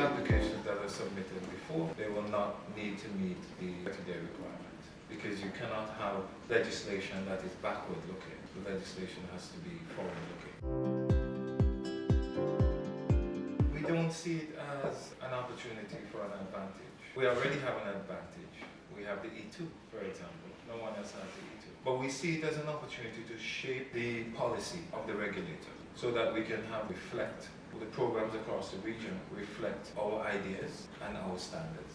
applications that are submitted before, they will not need to meet the 30-day requirement, because you cannot have legislation that is backward-looking. The legislation has to be forward-looking. We don't see it as an opportunity for an advantage. We already have an advantage. We have the E2, for example. No one else has the E2. But we see it as an opportunity to shape the policy of the regulator so that we can reflect the programs across the region, reflect our ideas and our standards.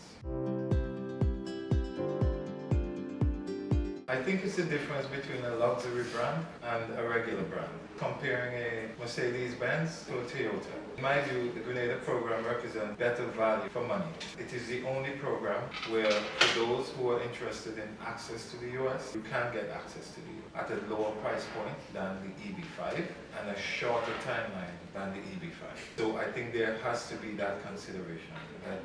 I think it's the difference between a luxury brand and a regular brand. Comparing a Mercedes-Benz to a Toyota. In my view, the Grenada program represents better value for money. It is the only program where, for those who are interested in access to the US, you can get access to the US at a lower price point than the EB5 and a shorter timeline than the EB5. So I think there has to be that consideration that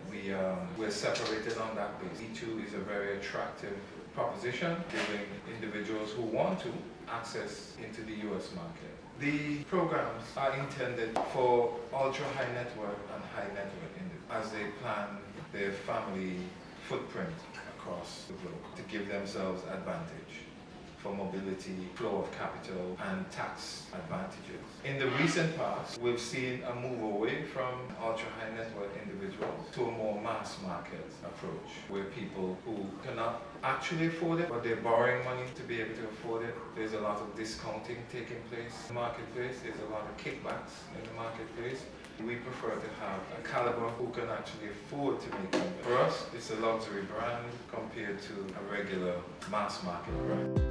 we're separated on that basis. E2 is a very attractive proposition, giving individuals who want to access into the US market. The programs are intended for ultra-high net worth and high net worth individuals as they plan their family footprint across the globe to give themselves advantage for mobility, flow of capital, and tax advantages. In the recent past, we've seen a move away from ultra-high net worth individuals to a more mass market approach, where people who cannot actually afford it, but they're borrowing money to be able to afford it. There's a lot of discounting taking place in the marketplace. There's a lot of kickbacks in the marketplace. We prefer to have a caliber who can actually afford to make it. For us, it's a luxury brand compared to a regular mass market brand.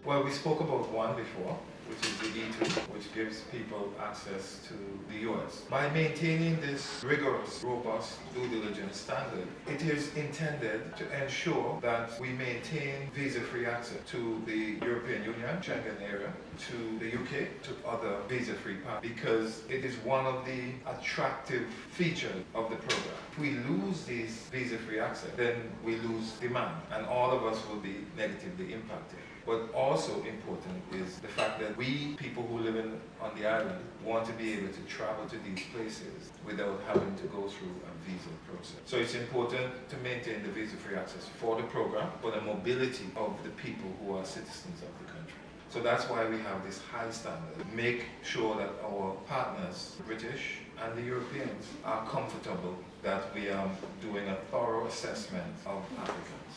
Well, we spoke about one before, which is the E2, which gives people access to the US. By maintaining this rigorous, robust due diligence standard, it is intended to ensure that we maintain visa-free access to the European Union, Schengen area, to the UK, to other visa-free paths, because it is one of the attractive features of the program. If we lose this visa-free access, then we lose demand, and all of us will be negatively impacted. But also important is the fact that we, people who live on the island, want to be able to travel to these places without having to go through a visa process. So it's important to maintain the visa-free access for the program, for the mobility of the people who are citizens of the country. So that's why we have this high standard. Make sure that our partners, the British and the Europeans, are comfortable that we are doing a thorough assessment of applicants.